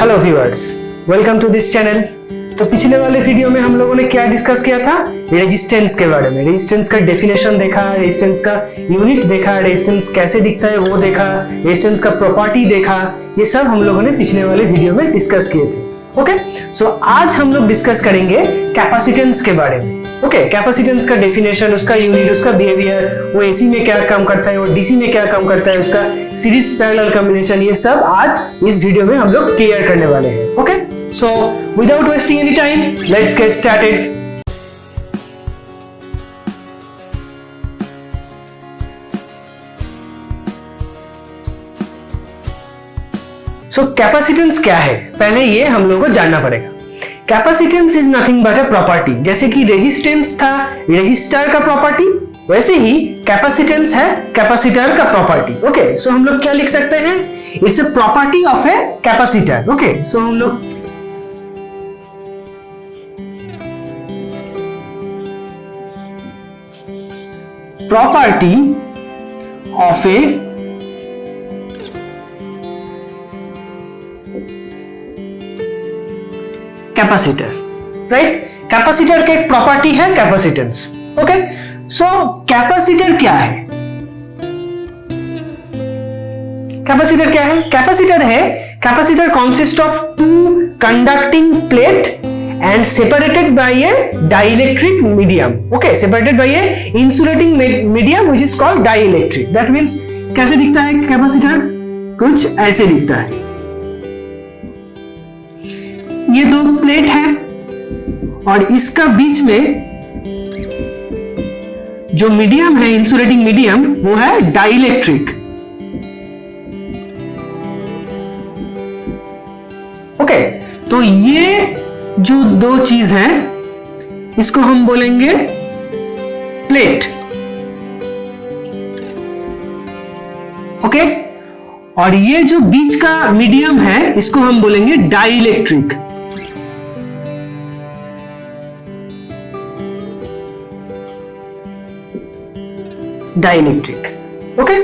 Hello viewers, welcome to this channel. तो पिछले वाले वीडियो में हम लोगों ने क्या डिस्कस किया था? रेजिस्टेंस के बारे में। रेजिस्टेंस का डेफिनेशन देखा, रेजिस्टेंस का यूनिट देखा, रेजिस्टेंस कैसे दिखता है वो देखा, रेजिस्टेंस का प्रॉपर्टी देखा। ये सब हम लोगों ने पिछले वाले वीडियो में डिस्कस किए थे। ओके, सो आज हम लोग डिस्कस करेंगे कैपेसिटेंस के बारे में। ओके, कैपेसिटेंस का डेफिनेशन, उसका यूनिट, उसका बिहेवियर, वो एसी में क्या काम करता है, वो डीसी में क्या काम करता है, उसका सीरीज पैरेलल कॉम्बिनेशन, ये सब आज इस वीडियो में हम लोग क्लियर करने वाले हैं। Okay, so without wasting any time, let's get started. So capacitance क्या है, पहले ये हम लोगों को जानना पड़ेगा। Capacitance is nothing but a property. जैसे कि रेजिस्टेंस था रेजिस्टर का प्रॉपर्टी, वैसे ही कैपेसिटेंस है कैपेसिटर का प्रॉपर्टी। ओके, सो हम लोग क्या लिख सकते हैं? It's a property of a capacitor. Okay, so हम लोग property of a capacitor, right? Capacitor का एक प्रॉपर्टी है कैपेसिटेंस। ओके, सो कैपेसिटर क्या है? कैपेसिटर क्या है? Capacitor consist of two conducting plate and separated by a dielectric medium. Okay, separated by a insulating medium which is called dielectric. That means कैसे दिखता है कैपेसिटर? कुछ ऐसे दिखता है। ये दो प्लेट है और इसका बीच में जो मीडियम है, इंसुलेटिंग मीडियम, वो है डाइलेक्ट्रिक। ओके, तो ये जो दो चीज है इसको हम बोलेंगे प्लेट। ओके, और ये जो बीच का मीडियम है इसको हम बोलेंगे डाइलेक्ट्रिक। डाइलेक्ट्रिक। ओके,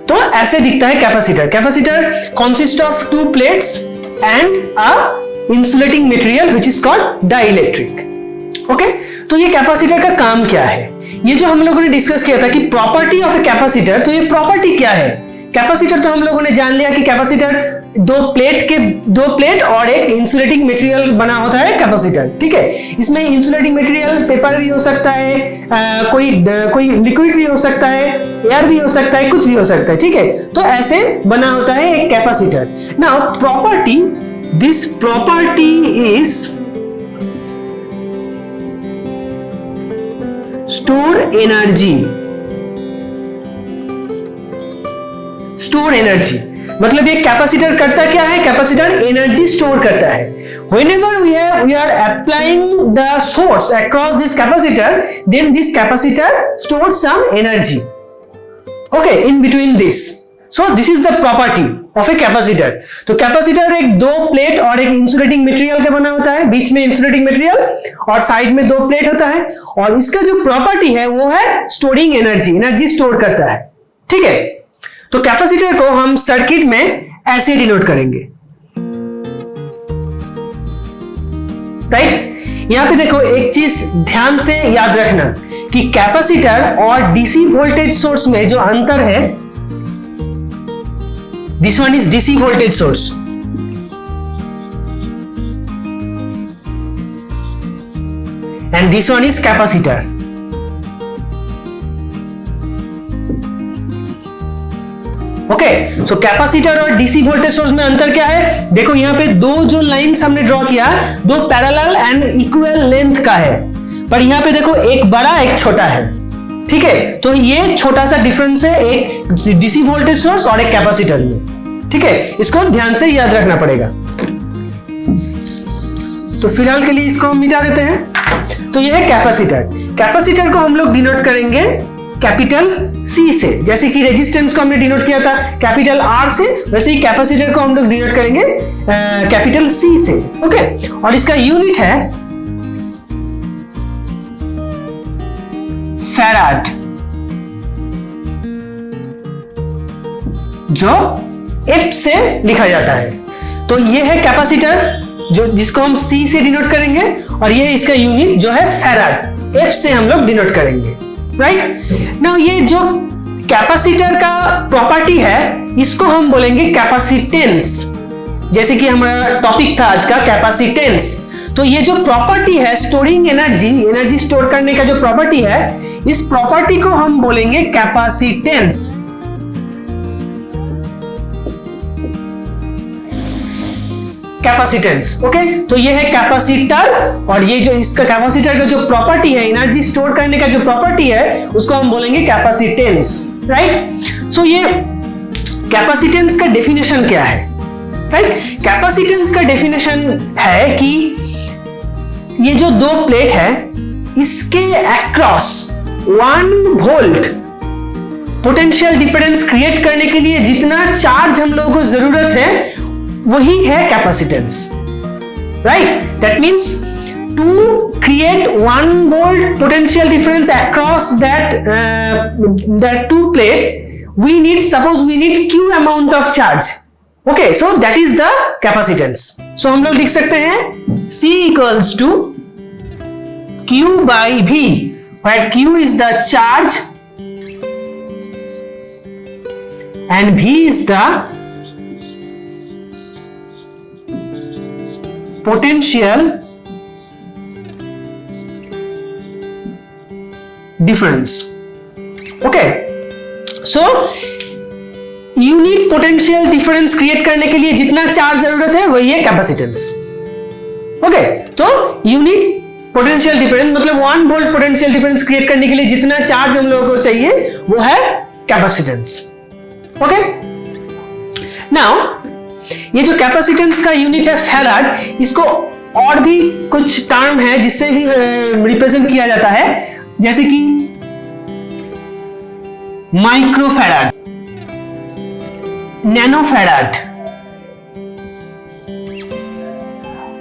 तो ऐसे दिखता है capacitor. Capacitor consist of to plates and a insulating material which is called dielectric. Okay, तो ये कैपेसिटर का काम क्या है? ये जो हम लोगों ने डिस्कस किया था कि प्रॉपर्टी ऑफ ए कैपेसिटर, तो ये प्रॉपर्टी क्या है? कैपेसिटर तो हम लोगों ने जान लिया कि कैपेसिटर दो प्लेट और एक इंसुलेटिंग मटेरियल बना होता है कैपेसिटर। ठीक है, इसमें इंसुलेटिंग मटेरियल पेपर भी हो सकता है, कोई लिक्विड भी हो सकता है, एयर भी हो सकता है, कुछ भी हो सकता है। ठीक है, तो ऐसे बना होता है एक capacitor. Now property, this property is store energy. Store energy मतलब ये कैपेसिटर करता क्या है? कैपेसिटर एनर्जी स्टोर करता है। Whenever we are applying the source across this capacitor, then this capacitor stores some energy. Okay, in between this. So this is the property of a capacitor. तो capacitor एक दो plate और एक insulating material का बना होता है, बीच में इंसुलेटिंग मटेरियल और साइड में दो प्लेट होता है, और इसका जो प्रॉपर्टी है वो है स्टोरिंग एनर्जी। एनर्जी स्टोर करता है। ठीक है, तो कैपेसिटर को हम सर्किट में ऐसे डिनोट करेंगे, राइट? यहां पे देखो, एक चीज ध्यान से याद रखना कि कैपेसिटर और डीसी वोल्टेज सोर्स में जो अंतर है, this one is DC voltage source and this one is capacitor. Okay, so capacitor और डीसी वोल्टेज सोर्स में अंतर क्या है? देखो यहां पे दो जो लाइंस हमने ड्रॉ किया, दो पैरेलल एंड इक्वल लेंथ का है, पर यहां पे देखो एक बड़ा एक छोटा है। ठीक है, तो ये छोटा सा डिफरेंस है एक डीसी वोल्टेज सोर्स और एक कैपेसिटर में। ठीक है, इसको ध्यान से याद रखना पड़ेगा। तो फिलहाल के लिए इसको हम मिटा देते हैं। तो यह है कैपेसिटर। कैपेसिटर को हम लोग डिनोट करेंगे कैपिटल C से, जैसे कि रेजिस्टेंस को हमने डिनोट किया था कैपिटल R से, वैसे ही कैपेसिटर को हम लोग डिनोट करेंगे कैपिटल C से। ओके, और इसका यूनिट है फैराड, जो F से लिखा जाता है। तो ये है कैपेसिटर जो जिसको हम C से डिनोट करेंगे, और ये इसका यूनिट जो है फैराड, F से हम लोग डिनोट करेंगे, राइट। नाउ ये जो कैपेसिटर का प्रॉपर्टी है इसको हम बोलेंगे कैपेसिटेंस, जैसे कि हमारा टॉपिक था आज का कैपेसिटेंस। तो ये जो प्रॉपर्टी है स्टोरिंग एनर्जी स्टोर करने का जो प्रॉपर्टी है, इस प्रॉपर्टी को हम बोलेंगे कैपेसिटेंस। Capacitance, okay. तो ये है कैपेसिटर, और ये जो इसका कैपेसिटर का जो प्रॉपर्टी है एनर्जी स्टोर करने का जो प्रॉपर्टी है उसको हम बोलेंगे कैपेसिटेंस, राइट। सो ये कैपेसिटेंस का डेफिनेशन क्या है, राइट। कैपेसिटेंस का डेफिनेशन है कि ये जो दो प्लेट है इसके across 1 volt potential difference create करने के लिए जितना चार्ज हम लोगों को जरूरत है वही है capacitance, right. That means to create 1 volt potential difference across that two plate we need Q amount of charge, okay. So that is the capacitance. So हम लोग लिख सकते हैं C equals to Q by V, where Q is the charge and V is the potential difference, okay। so unit potential difference create करने के लिए जितना charge जरूरत है वही है कैपेसिटेंस, ओके। तो यूनिट पोटेंशियल डिफरेंस मतलब 1 वोल्ट पोटेंशियल डिफरेंस क्रिएट करने के लिए जितना चार्ज हम लोगों को चाहिए वो है कैपेसिटेंस, ओके। नाउ ये जो कैपेसिटेंस का यूनिट है फैराड, इसको और भी कुछ टर्म है जिससे भी रिप्रेजेंट किया जाता है, जैसे कि माइक्रोफैराड, नैनोफैराड,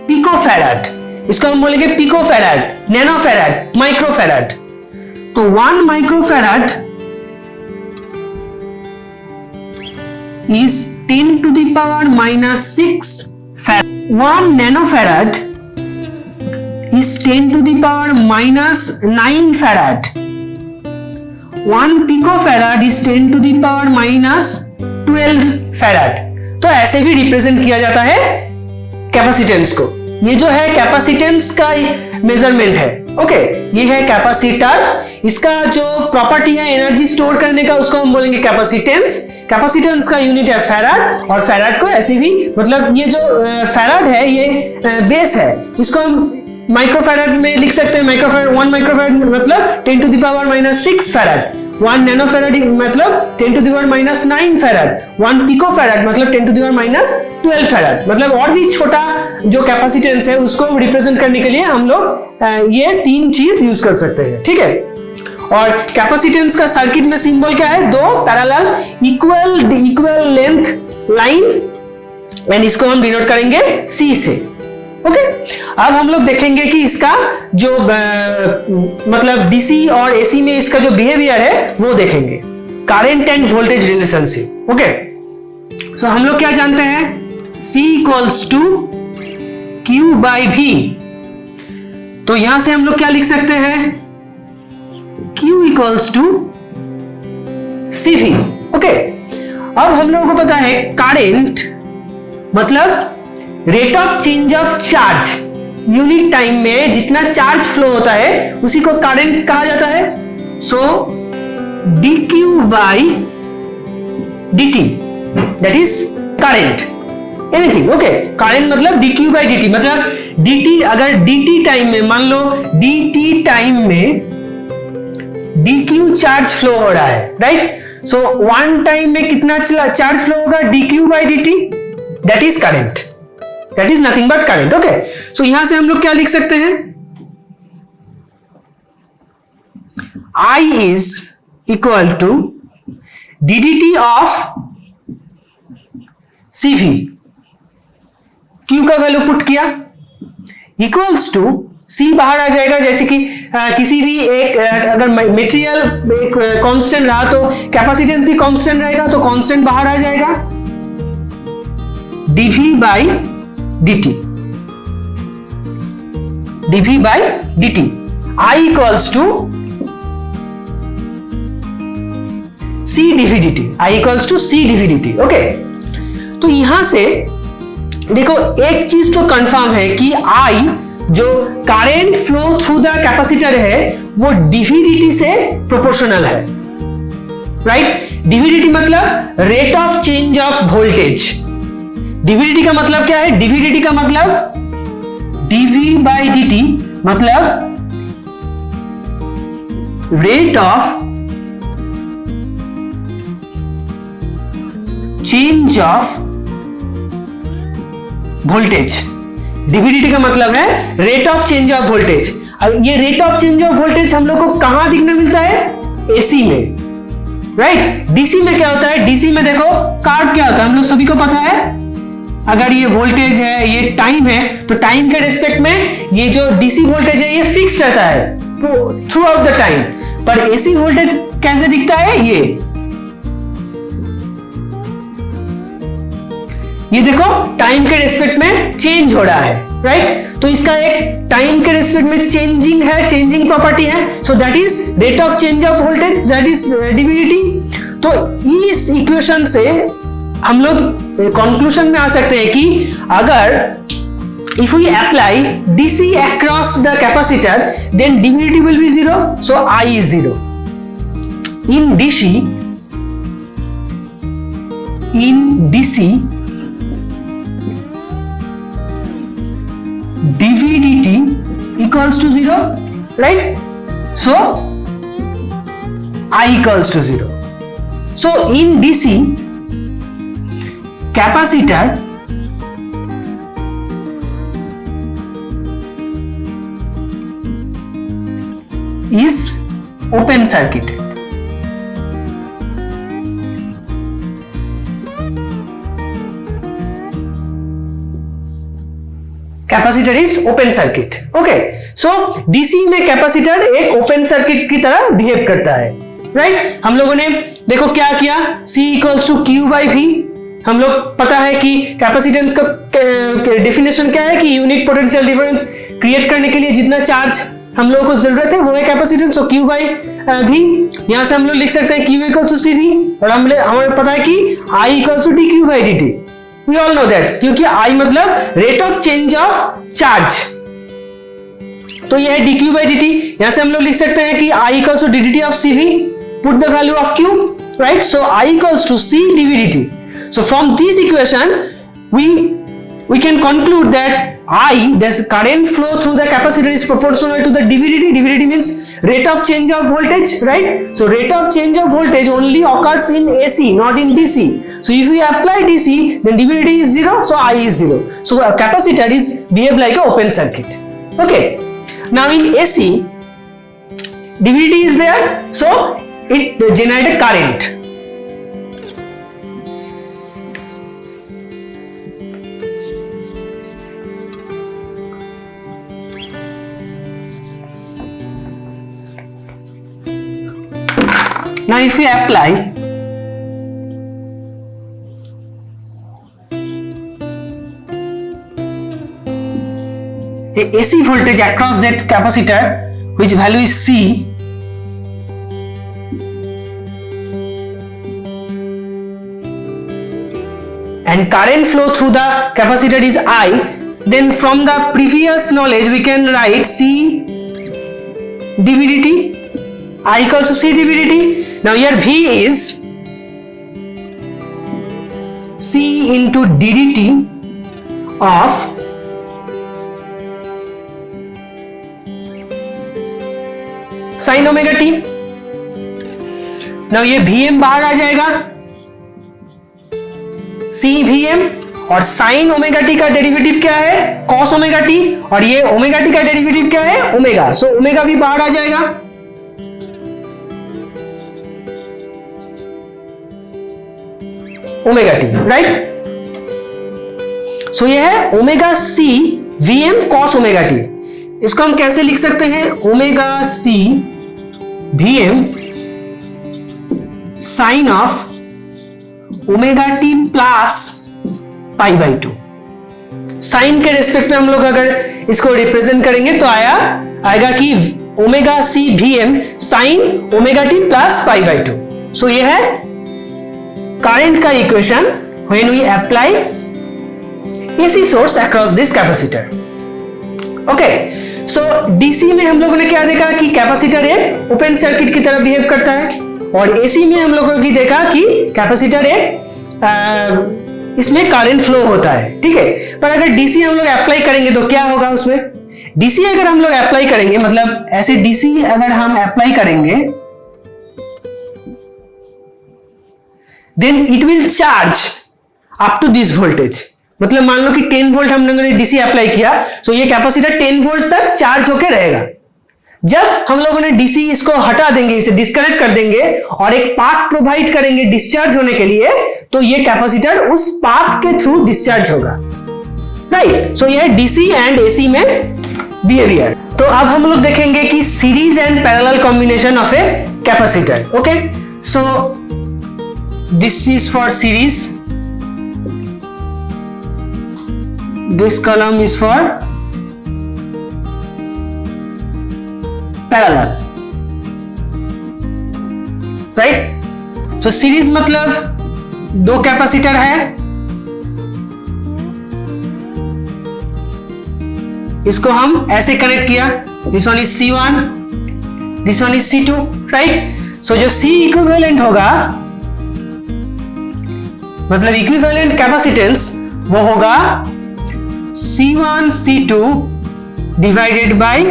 पिकोफैराड, इसको हम बोलेंगे पिकोफैराड, नैनोफैराड, माइक्रोफैराड। तो 1 microfarad is 10 to the power minus 6 farad. 1 nanofarad is 10 to the power minus 9 farad. 1 picofarad is 10 to the power minus 12 farad. तो ऐसे भी रिप्रेजेंट किया जाता है कैपेसिटेंस को। ये जो है कैपेसिटेंस का मेजरमेंट है, ओके। ये है कैपेसिटर, इसका जो प्रॉपर्टी है एनर्जी स्टोर करने का उसको हम बोलेंगे कैपेसिटेंस। कैपेसिटेंस का यूनिट है फैराड, और फैराड को ऐसे भी मतलब ये जो फैराड है ये बेस है, इसको हम माइक्रोफैराड में लिख सकते हैं। माइक्रोफैराड 1 माइक्रोफैराड मतलब 10 to the power minus 6 farad, 1 nanofarad मतलब 10 to the power minus 9 farad, 1 picofarad मतलब 10 to the power minus 12 farad. मतलब और भी छोटा जो कैपेसिटेंस है उसको रिप्रेजेंट करने के लिए हम लोग ये 3 चीज यूज कर सकते हैं, ठीक है। और कैपेसिटेंस का सर्किट में सिंबल क्या है, 2 parallel equal length line, and इसको हम डिनोट करेंगे C से, ओके। अब हम लोग देखेंगे कि इसका जो मतलब DC और AC में इसका जो बिहेवियर है वो देखेंगे, current and voltage relationship, okay. So हम लोग क्या जानते हैं, C equals to Q by V। तो यहां से हम लोग क्या लिख सकते हैं, Q equals to CV, okay. अब हम लोगों को पता है करंट मतलब rate of change of charge, unit time में जितना चार्ज फ्लो होता है उसी को करंट कहा जाता है। So dq by dt that is current, anything, okay. Current मतलब dq by dt मतलब dt, अगर dt टाइम में मान लो dt टाइम में dq चार्ज फ्लो हो रहा है, राइट। सो 1 टाइम में कितना चार्ज फ्लो होगा, dq by dt, that is current, that is nothing but current, okay. So यहां से हम लोग क्या लिख सकते हैं, I is equal to ddt of CV, Q का वैल्यू पुट किया इक्वल्स टू C बाहर आ जाएगा, जैसे कि किसी भी एक अगर मटेरियल एक कांस्टेंट रहा तो कैपेसिटेंस भी कांस्टेंट रहेगा, तो कांस्टेंट बाहर आ जाएगा, dv by dt, dv by dt, I equals to c dv dt, I equals to c dv dt. Okay, तो यहां से देखो एक चीज तो कंफर्म है कि I जो current flow through the capacitor है वो dv dt से प्रोपोर्शनल है, राइट? dv dt मतलब rate of change of voltage. dv dt का मतलब क्या है? dv dt का मतलब dv by dt मतलब rate of change of voltage. dv dt का मतलब है rate of change of voltage. अब ये rate of change of voltage हम लोग को कहां दिखने मिलता है? एसी में, राइट? डीसी में क्या होता है? डीसी में देखो कर्व क्या होता है, हम लोग सभी को पता है. अगर ये वोल्टेज है, ये टाइम है, तो टाइम के रिस्पेक्ट में ये जो डीसी वोल्टेज है ये फिक्स रहता है थ्रू आउट द टाइम. पर एसी वोल्टेज कैसे दिखता है? ये देखो टाइम के रिस्पेक्ट में चेंज हो रहा है, राइट? तो इसका एक टाइम के रिस्पेक्ट में चेंजिंग है, चेंजिंग प्रॉपर्टी है. सो that is rate of change of voltage, that is dv dt. तो इस इक्वेशन से हम लोग कंक्लूजन में आ सकते हैं कि अगर if we apply DC across the capacitor, then dv dt will be 0, so I is 0. In DC dv dt equals to 0, right? So I equals to 0. So in DC capacitor is open circuited. Capacitor is open circuit. Okay, so DC में capacitor एक open circuit की तरह behave करता है, right? हम लोगों ने देखो क्या किया, C equals to Q by V. हम लोग पता है कि कैपेसिटेंस का डेफिनेशन क्या है कि यूनिट पोटेंशियल डिफरेंस क्रिएट करने के लिए जितना चार्ज हम लोगों को जरूरत है वो है capacitance. So Q by V. यहां से हम लोग लिख सकते हैं Q इक्वल्स टू CV, और हमें पता है कि I equals to dQ by dt. We all know that, क्योंकि I मतलब rate of change of charge. तो यह है dq by dt. यहां से हम लोग लिख सकते हैं कि I equals to ddt of CV. Put the value of Q, right? So I equals to C dv dt. So from this equation, we can conclude that this current flow through the capacitor is proportional to the dv dt. dv dt means rate of change of voltage, right? So rate of change of voltage only occurs in AC, not in DC. So if we apply DC, then dv dt is 0, so I is 0. So a capacitor is behave like an open circuit. Okay. Now in AC, dv dt is there, so it generates a current. Now if we apply a AC voltage across that capacitor, which value is C, and current flow through the capacitor is I, then from the previous knowledge we can write C dv dt, I equals to C dv dt. Now here V is C into ddt of sin omega t. Now ये Vm बाहर आ जाएगा, C Vm, और sin omega t का derivative क्या है? cos omega t, और ये omega t का डेरिवेटिव क्या है? ओमेगा. सो ओमेगा भी बाहर आ जाएगा. Omega T, right? सो ये है omega C Vm cos omega T. इसको हम कैसे लिख सकते हैं? Omega C Vm sine of omega T plus π/2। Sine के रेस्पेक्ट में हम लोग अगर इसको रिप्रेजेंट करेंगे तो आएगा कि omega C V M sine omega T plus π/2। So ये है करंट का equation when we apply AC source across this capacitor. Okay, so DC में हम लोगों ने क्या देखा कि कैपेसिटर एक ओपन सर्किट की तरह बिहेव करता है, और एसी में हम लोगों ने देखा कि कैपेसिटर एक इसमें करंट फ्लो होता है। ठीक है, पर अगर डीसी हम लोग अप्लाई करेंगे तो क्या होगा उसमें? डीसी अगर हम लोग अप्लाई करेंगे, मतलब ऐसे डीसी अगर हम अप्लाई करेंगे, then it will charge up to this voltage. मतलब मान लो कि 10 वोल्ट हम लोगों ने डीसी अप्लाई किया, तो ये कैपेसिटर 10 वोल्ट तक चार्ज होकर रहेगा। जब हम लोगों ने डीसी इसको हटा देंगे, इसे डिस्कनेक्ट कर देंगे और एक पाथ प्रोवाइड करेंगे डिस्चार्ज होने के लिए, तो ये कैपेसिटर उस पाथ के थ्रू डिस्चार्ज होगा। राइट, सो ये डीसी एंड एसी में बिहेवियर। तो अब हम लोग देखेंगे कि series and parallel combination of a capacitor. Okay, so this is for series, this column is for parallel, right? So series मतलब दो कैपेसिटर है, इसको हम ऐसे कनेक्ट किया, this one is C1, this one is C2, राइट? So जो C equivalent होगा, मतलब इक्विवेलेंट कैपेसिटेंस वो होगा C1 C2 divided by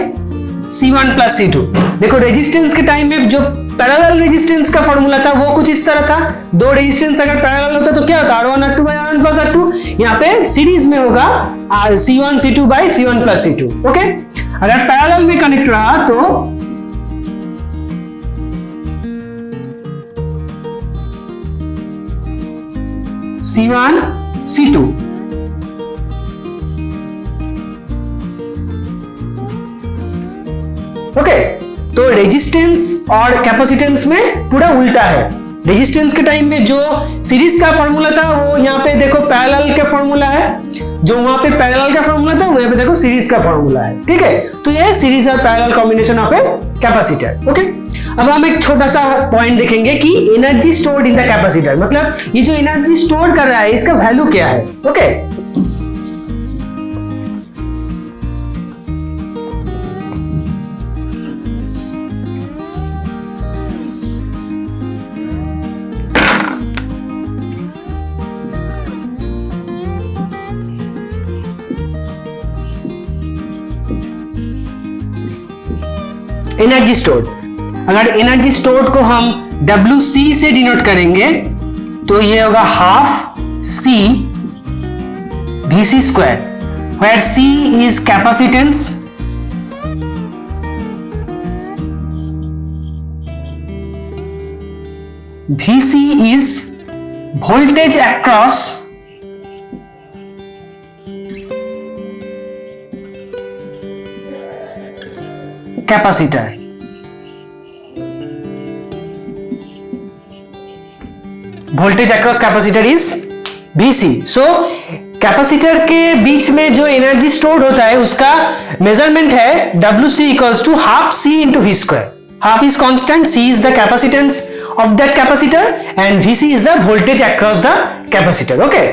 C1 plus C2। देखो रेजिस्टेंस के टाइम में जो पैरेलल रेजिस्टेंस का फॉर्मूला था वो कुछ इस तरह था। दो रेजिस्टेंस अगर पैरेलल होता तो क्या होता? R1 R2 bye R1 plus R2। यहाँ पे सीरीज में होगा C1 C2 by C1 plus C2। Okay, अगर पैरेलल में कनेक्ट रहा तो C1 C2। ओके, तो रेजिस्टेंस और कैपेसिटेंस में पूरा उल्टा है। रेजिस्टेंस के टाइम में जो सीरीज का फॉर्मूला था वो यहाँ पे देखो पैरेलल का फॉर्मूला है, जो वहां पे पैरेलल का फॉर्मूला था वो यहाँ पे देखो सीरीज का फॉर्मूला है। ठीक है, तो ये है सीरीज और parallel combination of a capacitor. Okay, अब हम एक छोटा सा पॉइंट देखेंगे कि energy stored in the capacitor, मतलब ये जो एनर्जी स्टोर कर रहा है इसका वैल्यू क्या है। ओके, एनर्जी स्टोर्ड, अगर एनर्जी स्टोर्ड को हम WC से डिनोट करेंगे तो ये होगा half C VC square, where C is capacitance, VC is voltage across capacitor. Voltage across capacitor is VC। So capacitor के बीच में जो एनर्जी स्टोर्ड होता है उसका मेजरमेंट है WC equals to half C into V square. Half is constant, C is the capacitance of that capacitor and VC is the voltage across the capacitor. Okay,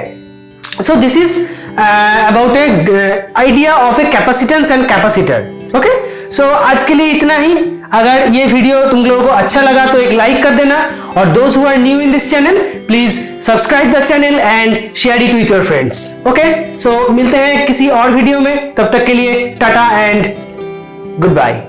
so this is about a idea of a capacitance and capacitor. Okay, so आज के लिए इतना ही। अगर ये video तुम लोगों को अच्छा लगा तो एक लाइक कर देना, और those who are new in this channel please subscribe the channel and share it with your friends. Okay, so मिलते हैं किसी और वीडियो में, तब तक के लिए टाटा एंड गुड बाय।